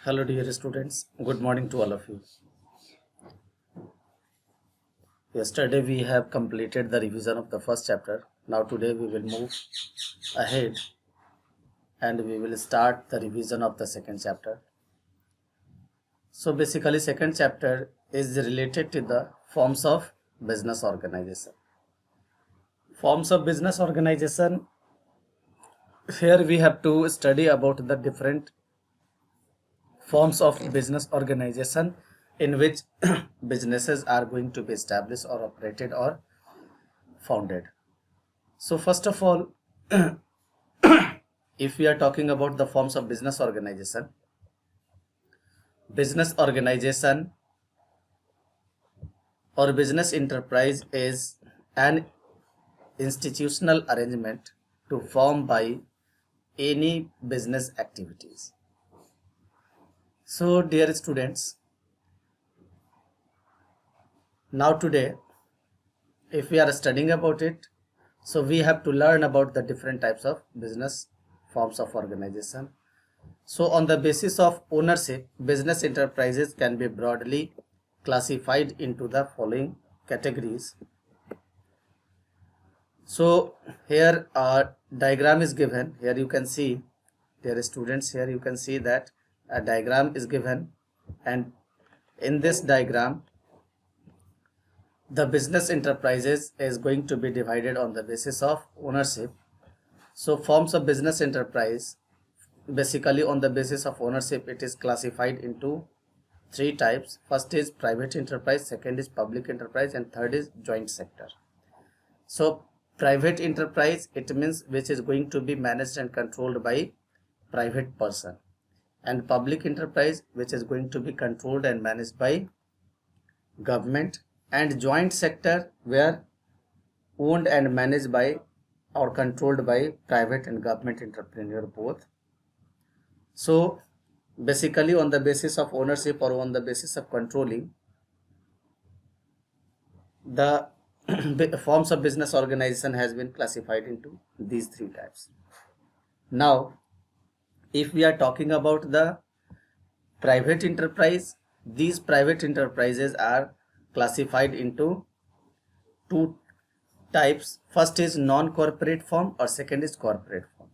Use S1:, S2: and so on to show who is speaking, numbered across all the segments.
S1: Hello dear students, good morning to all of you. Yesterday we have completed the revision of the first chapter. Now today we will move ahead and we will start the revision of the second chapter. So basically second chapter is related to the forms of business organization. Forms of business organization, here we have to study about the different forms of business organization in which businesses are going to be established or operated or founded. So first of all, if we are talking about the forms of business organization or business enterprise is an institutional arrangement to form by any business activities. So dear students, now today if we are studying about it, so we have to learn about the different types of business forms of organization. So on the basis of ownership, business enterprises can be broadly classified into the following categories. So here a diagram is given. Here you can see, dear students, here you can see that a diagram is given, and in this diagram the business enterprises is going to be divided on the basis of ownership. So forms of business enterprise, basically on the basis of ownership, it is classified into three types. First is private enterprise, second is public enterprise, and third is joint sector. So private enterprise, it means which is going to be managed and controlled by private person, and public enterprise which is going to be controlled and managed by government, and joint sector where owned and managed by or controlled by private and government entrepreneur both. So basically on the basis of ownership or on the basis of controlling, the forms of business organization has been classified into these three types. Now if we are talking about the private enterprise, these private enterprises are classified into two types. First is non-corporate form or second is corporate form.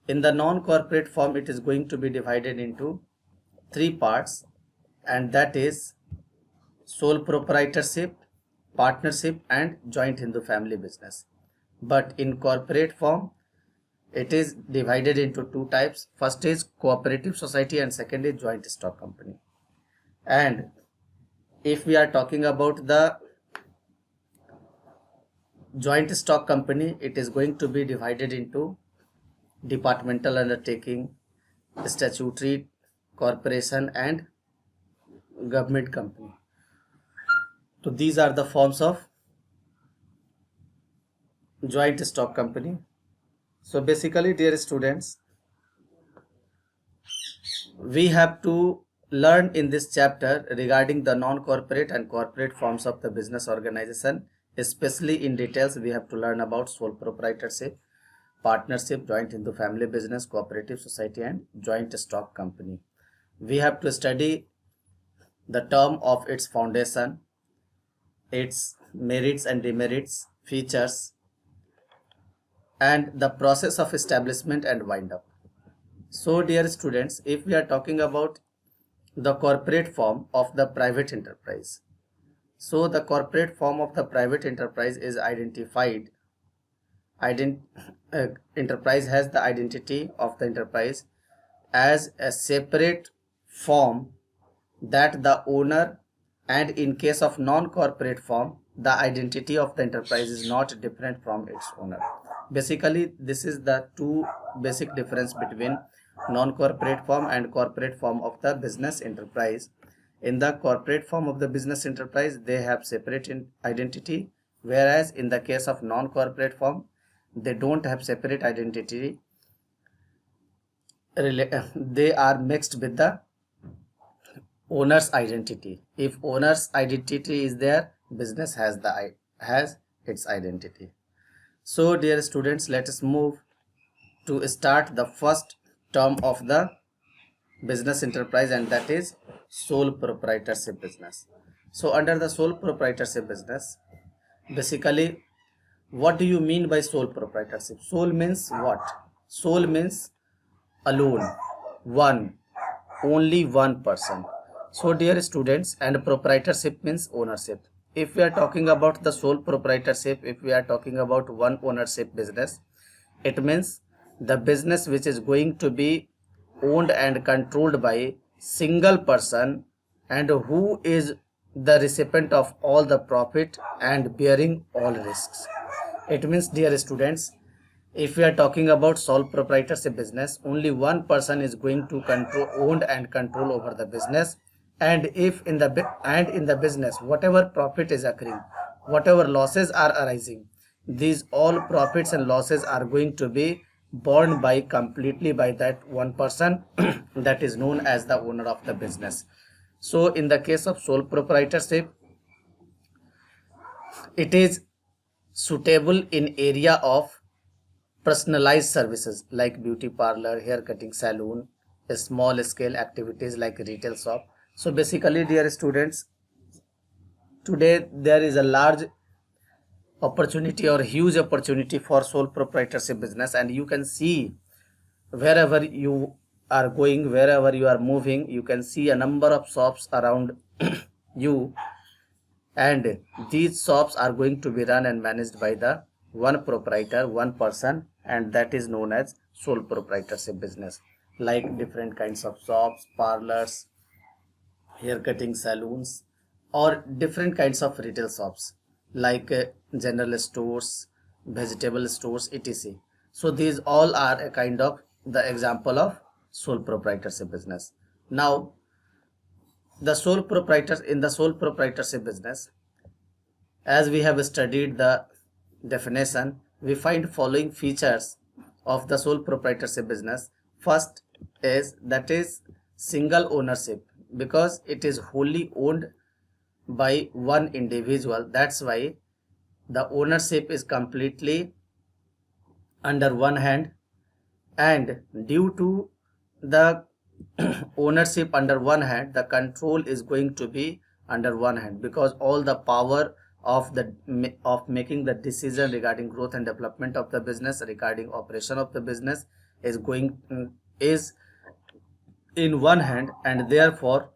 S1: In the non-corporate form, it is going to be divided into three parts, and that is sole proprietorship, partnership, and joint Hindu family business. But in corporate form, it is divided into two types. First is cooperative society and second is joint stock company. And if we are talking about the joint stock company, it is going to be divided into departmental undertaking, statutory corporation, and government company. So these are the forms of joint stock company. So basically, dear students, we have to learn in this chapter regarding the non-corporate and corporate forms of the business organization. Especially in details, we have to learn about sole proprietorship, partnership, joint Hindu family business, cooperative society, and joint stock company. We have to study the term of its foundation, its merits and demerits, features, and the process of establishment and wind up. So dear students, if we are talking about the corporate form of the private enterprise, so the corporate form of the private enterprise is identified. Enterprise has the identity of the enterprise as a separate form that the owner, and in case of non-corporate form, the identity of the enterprise is not different from its owner. Basically, this is the two basic difference between non-corporate form and corporate form of the business enterprise. In the corporate form of the business enterprise, they have separate identity, whereas in the case of non-corporate form, they don't have separate identity. They are mixed with the owner's identity. If owner's identity is there, business has its identity. So dear students, let us move to start the first term of the business enterprise, and that is sole proprietorship business. So under the sole proprietorship business, basically, what do you mean by sole proprietorship? Sole means what? Sole means alone, one, only one person. So dear students, and proprietorship means ownership. If we are talking about the sole proprietorship, if we are talking about one ownership business, it means the business which is going to be owned and controlled by single person, and who is the recipient of all the profit and bearing all risks. It means, dear students, if we are talking about sole proprietorship business, only one person is going to control, own and control over the business. And if in the business, whatever profit is occurring, whatever losses are arising, these all profits and losses are going to be borne by completely by that one person that is known as the owner of the business. So in the case of sole proprietorship, it is suitable in area of personalized services like beauty parlor, hair cutting salon, small scale activities like retail shop. So basically, dear students, today there is a large opportunity or huge opportunity for sole proprietorship business, and you can see wherever you are going, wherever you are moving, you can see a number of shops around you, and these shops are going to be run and managed by the one proprietor, one person, and that is known as sole proprietorship business. Like different kinds of shops, parlors, hair cutting salons, or different kinds of retail shops like general stores, vegetable stores, etc. So these all are a kind of the example of sole proprietorship business. Now the sole proprietors in the sole proprietorship business, as we have studied the definition, we find following features of the sole proprietorship business. First is that is single ownership, because it is wholly owned by one individual. That's why the ownership is completely under one hand, and due to the ownership under one hand, the control is going to be under one hand, because all the power of making the decision regarding growth and development of the business, regarding operation of the business, is in one hand, and therefore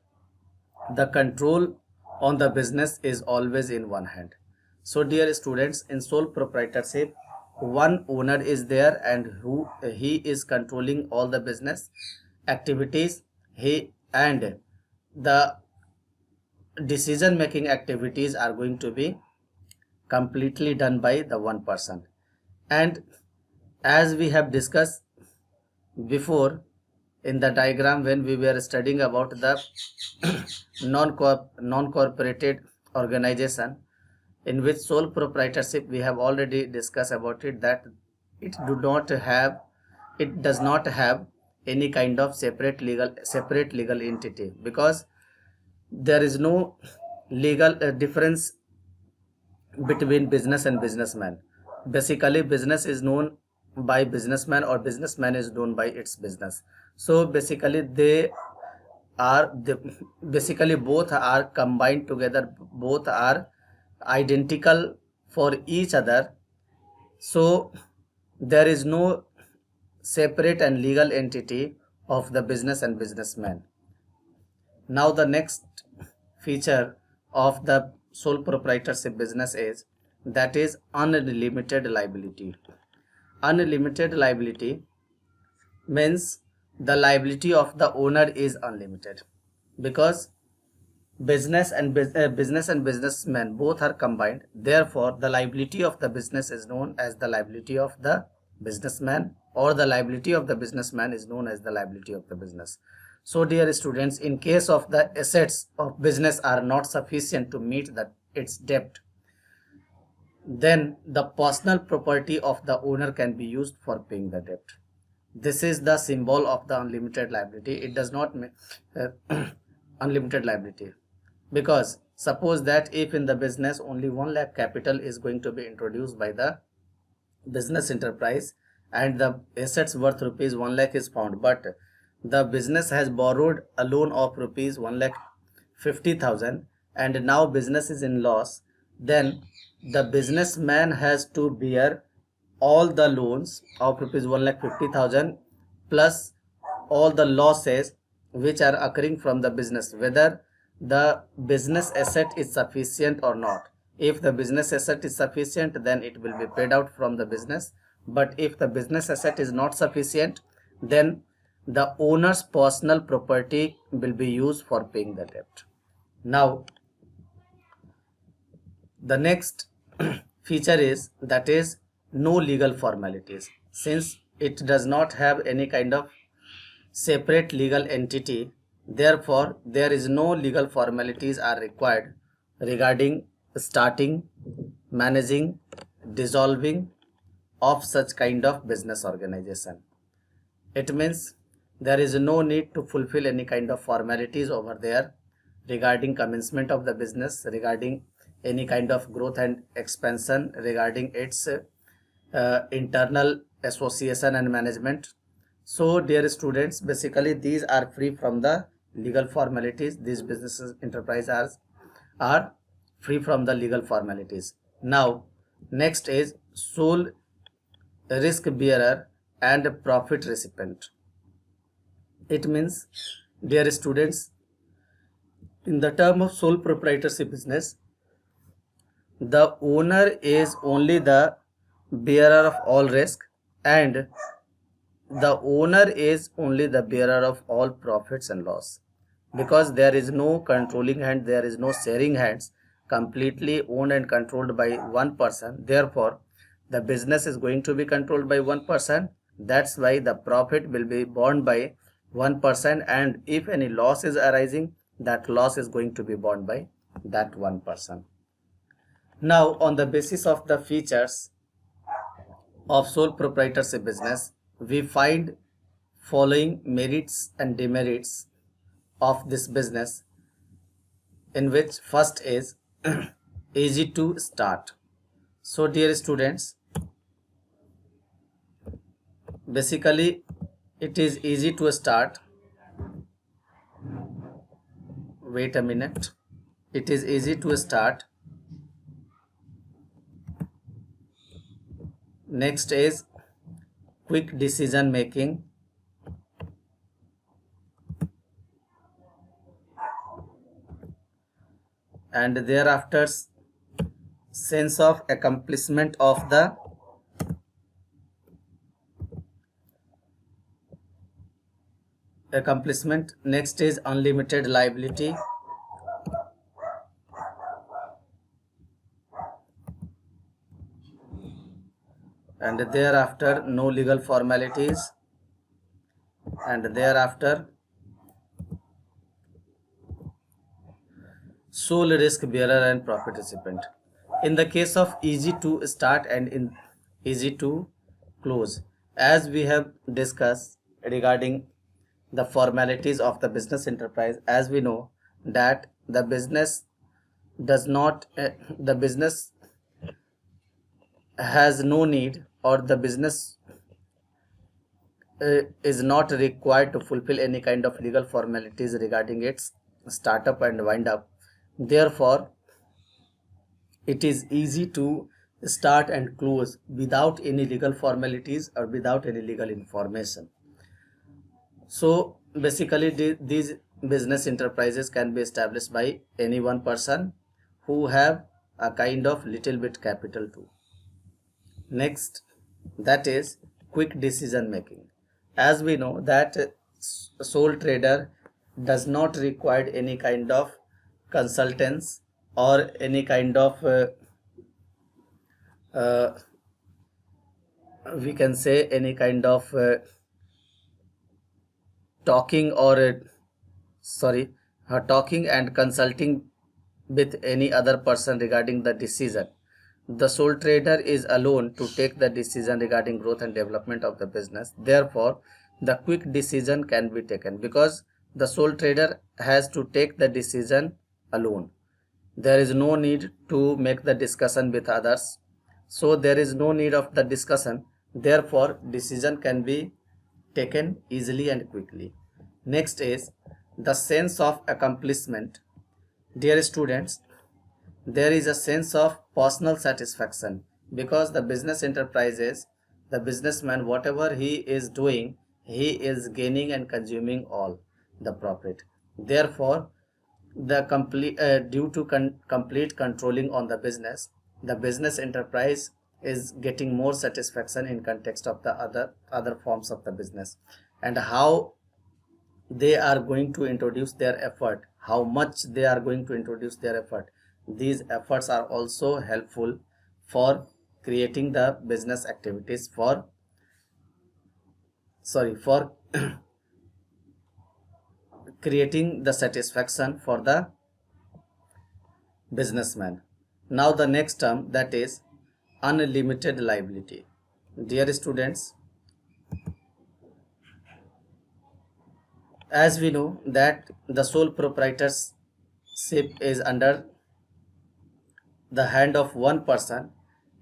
S1: the control on the business is always in one hand. So dear students, in sole proprietorship, one owner is there, and he is controlling all the business activities, and the decision making activities are going to be completely done by the one person. And as we have discussed before in the diagram when we were studying about the non-corporated organization, in which sole proprietorship, we have already discussed about it, that it does not have any kind of separate legal entity, because there is no legal difference between business and businessman. Basically, business is known by businessman, or businessman is known by its business. So basically basically both are combined together, both are identical for each other. So there is no separate and legal entity of the business and businessman. Now the next feature of the sole proprietorship business is that is unlimited liability. Unlimited liability means the liability of the owner is unlimited, because business and businessman both are combined. Therefore the liability of the business is known as the liability of the businessman, or the liability of the businessman is known as the liability of the business. So dear students, in case of the assets of business are not sufficient to meet its debt, then the personal property of the owner can be used for paying the debt. This is the symbol of the unlimited liability. It does not make unlimited liability, because suppose that if in the business only 1 lakh capital is going to be introduced by the business enterprise, and the assets worth rupees 1 lakh is found, but the business has borrowed a loan of rupees 1,50,000 and now business is in loss, then the businessman has to bear all the loans of rupees 1,50,000 plus all the losses which are occurring from the business, whether the business asset is sufficient or not. If the business asset is sufficient, then it will be paid out from the business, but if the business asset is not sufficient, then the owner's personal property will be used for paying the debt. Now the next feature is, that is, no legal formalities. Since it does not have any kind of separate legal entity, therefore there is no legal formalities are required regarding starting, managing, dissolving of such kind of business organization. It means there is no need to fulfill any kind of formalities over there regarding commencement of the business, regarding any kind of growth and expansion, regarding its internal association and management. So dear students, basically these are free from the legal formalities. These businesses enterprises are free from the legal formalities. Now next is sole risk bearer and profit recipient. It means, dear students, in the term of sole proprietorship business, the owner is only the bearer of all risk and the owner is only the bearer of all profits and loss, because there is no controlling hand, there is no sharing hands, completely owned and controlled by one person. Therefore the business is going to be controlled by one person. That's why the profit will be borne by one person, and if any loss is arising, that loss is going to be borne by that one person. Now on the basis of the features of sole proprietorship business, we find following merits and demerits of this business, in which first is easy to start. So dear students, basically it is easy to start. Wait a minute. It is easy to start. Next is quick decision making. And thereafter sense of accomplishment of the accomplishment. Next is unlimited liability. And thereafter no legal formalities. And thereafter sole risk bearer and profit recipient. In the case of easy to start and in easy to close, as we have discussed regarding the formalities of the business enterprise, as we know that the business does not the business has no need, or the business is not required to fulfill any kind of legal formalities regarding its startup and wind up. Therefore it is easy to start and close without any legal formalities or without any legal information. So basically these business enterprises can be established by any one person who have a kind of little bit capital too. Next, that is quick decision making. As we know that sole trader does not require any kind of consultants or any kind of we can say any kind of talking or talking and consulting with any other person regarding the decision. The sole trader is alone to take the decision regarding growth and development of the business. Therefore the quick decision can be taken because the sole trader has to take the decision alone. There is no need to make the discussion with others, so there is no need of the discussion. Therefore decision can be taken easily and quickly. Next is the sense of accomplishment. Dear students, there is a sense of personal satisfaction because the business enterprises, the businessman, whatever he is doing, he is gaining and consuming all the profit. Therefore, the complete due to complete controlling on the business enterprise is getting more satisfaction in context of the other forms of the business, and how they are going to introduce their effort, how much they are going to introduce their effort. These efforts are also helpful for creating the business activities for creating the satisfaction for the businessman. Now the next term, that is unlimited liability. Dear students, as we know that the sole proprietorship is under the hand of one person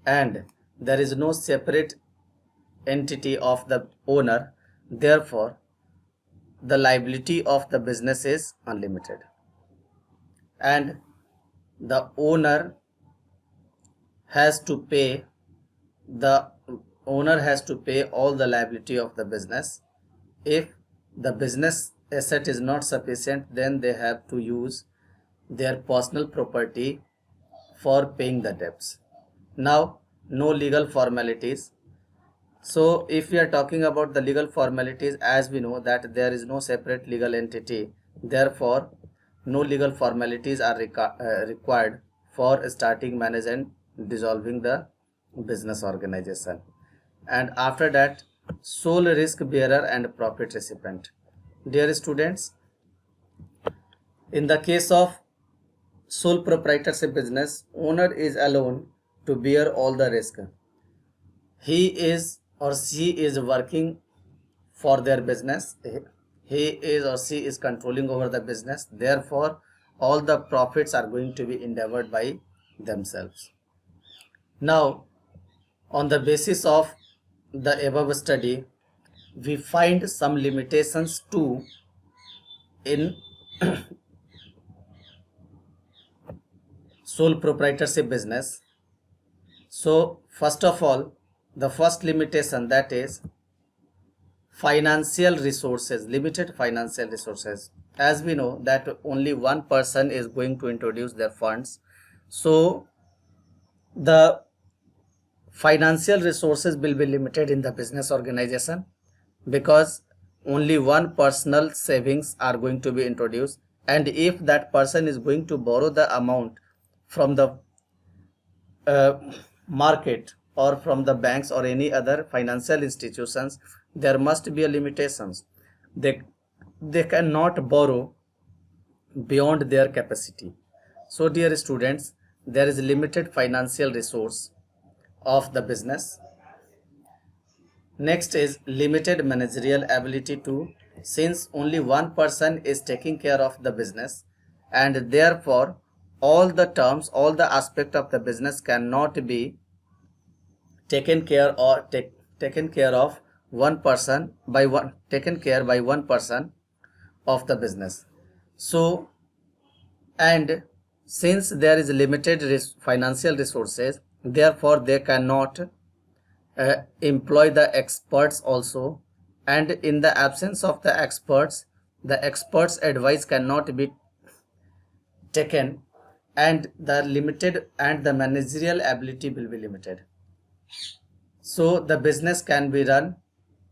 S1: and there is no separate entity of the owner, therefore the liability of the business is unlimited, and the owner has to pay all the liability of the business. If the business asset is not sufficient, then they have to use their personal property for paying the debts. Now, no legal formalities. So if we are talking about the legal formalities, as we know that there is no separate legal entity, therefore no legal formalities are required for starting, manage and dissolving the business organization. And after that, sole risk bearer and profit recipient. Dear students, in the case of sole proprietorship business, owner is alone to bear all the risk. He is or she is working for their business. He is or she is controlling over the business. Therefore, all the profits are going to be endeavored by themselves. Now, on the basis of the above study, we find some limitations too in sole proprietorship business. So first of all, the first limitation, that is financial resources, limited financial resources. As we know that only one person is going to introduce their funds, so the financial resources will be limited in the business organization because only one personal savings are going to be introduced, and if that person is going to borrow the amount from the market or from the banks or any other financial institutions, there must be a limitations. They cannot borrow beyond their capacity. So dear students, there is limited financial resource of the business. Next is limited managerial ability too, since only one person is taking care of the business, and therefore all the terms, all the aspect of the business cannot be taken care of one person by one, taken care by one person of the business. So, and since there is limited financial resources, therefore they cannot employ the experts also, and in the absence of the experts advice cannot be taken, and the managerial ability will be limited. So the business can be run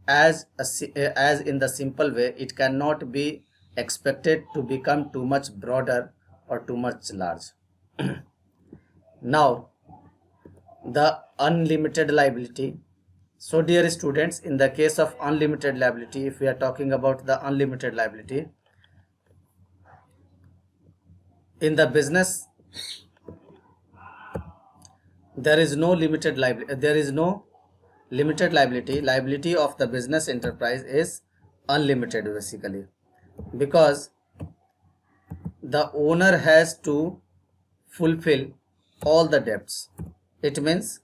S1: as in the simple way. It cannot be expected to become too much broader or too much large. Now, the unlimited liability. So dear students, in the case of unlimited liability, if we are talking about the unlimited liability, in the business there is no limited liability. Liability of the business enterprise is unlimited basically, because the owner has to fulfill all the debts. It means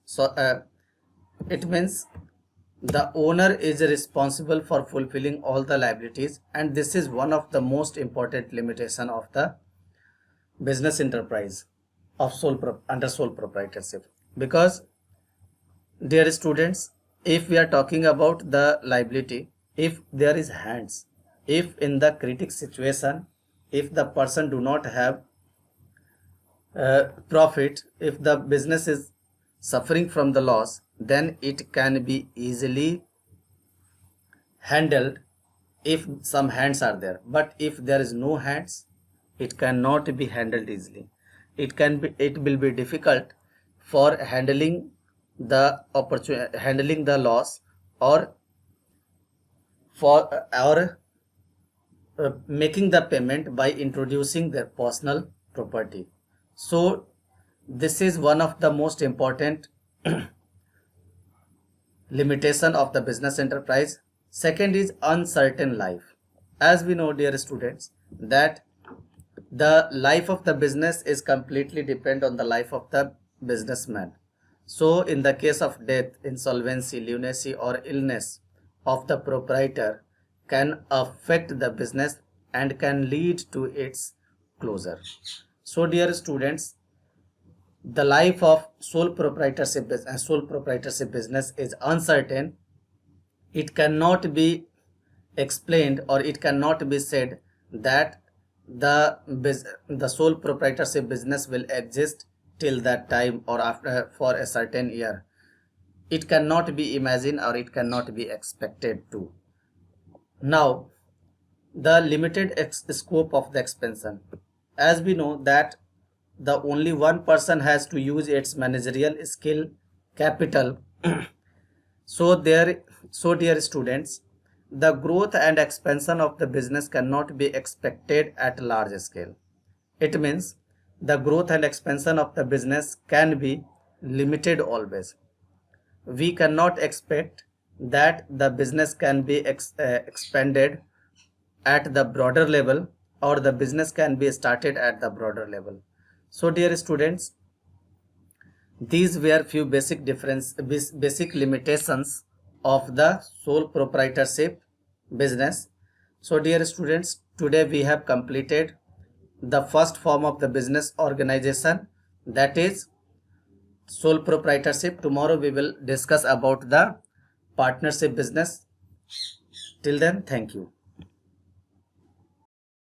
S1: the owner is responsible for fulfilling all the liabilities, and this is one of the most important limitation of the business enterprise of under sole proprietorship. Because, dear students, if we are talking about the liability, if there is hands, if in the critic situation, if the person do not have profit, if the business is suffering from the loss, then it can be easily handled if some hands are there. But if there is no hands, it cannot be handled easily. It will be difficult for handling the opportunity, handling the loss, or for making the payment by introducing their personal property. So this is one of the most important limitation of the business enterprise. Second is uncertain life. As we know, dear students, that the life of the business is completely depend on the life of the businessman. So in the case of death, insolvency, lunacy, or illness of the proprietor can affect the business and can lead to its closure. So dear students, the life of sole proprietorship business is uncertain. It cannot be explained, or it cannot be said that the sole proprietorship business will exist till that time or after for a certain year. It cannot be imagined, or it cannot be expected to. Now, the limited scope of the expansion. As we know that the only one person has to use its managerial skill capital. So dear students, the growth and expansion of the business cannot be expected at large scale. It means the growth and expansion of the business can be limited always. We cannot expect that the business can be expanded at the broader level, or the business can be started at the broader level. So dear students, these were few basic limitations of the sole proprietorship business. So dear students, today we have completed the first form of the business organization, that is sole proprietorship. Tomorrow we will discuss about the partnership business. Till then, thank you.